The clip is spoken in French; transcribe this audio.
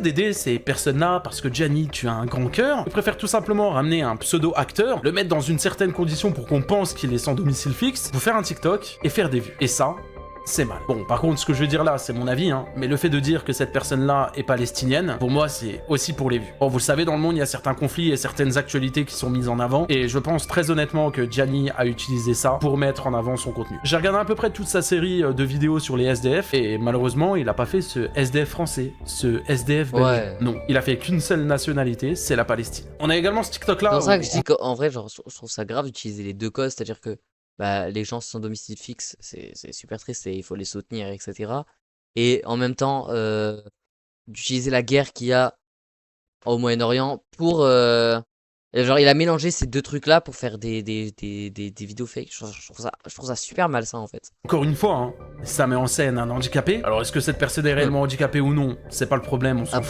d'aider ces personnes-là parce que Gianni, tu as un grand cœur. Je préfère tout simplement ramener un pseudo-acteur, le mettre dans une certaine condition pour qu'on pense qu'il est sans domicile fixe, vous faire un TikTok et faire des vues. Et ça, c'est mal. Bon, par contre, ce que je veux dire là, c'est mon avis, hein, mais le fait de dire que cette personne-là est palestinienne, pour moi, c'est aussi pour les vues. Bon, vous le savez, dans le monde, il y a certains conflits et certaines actualités qui sont mises en avant, et je pense très honnêtement que Gianni a utilisé ça pour mettre en avant son contenu. J'ai regardé à peu près toute sa série de vidéos sur les SDF, et malheureusement, il a pas fait ce SDF français, ce SDF belge. Ouais. Non, il a fait qu'une seule nationalité, c'est la Palestine. On a également ce TikTok-là. C'est pour ça que je dis qu'en vrai, genre, je trouve ça grave d'utiliser les deux causes, c'est-à-dire que bah, les gens sans domicile fixe, c'est super triste et il faut les soutenir, etc. Et en même temps, d'utiliser la guerre qu'il y a au Moyen-Orient pour... genre, il a mélangé ces deux trucs-là pour faire des vidéos fake. Je trouve ça super malsain, en fait. Encore une fois, hein, ça met en scène un handicapé. Alors, est-ce que cette personne est réellement handicapée ou non? C'est pas le problème, on s'en fout.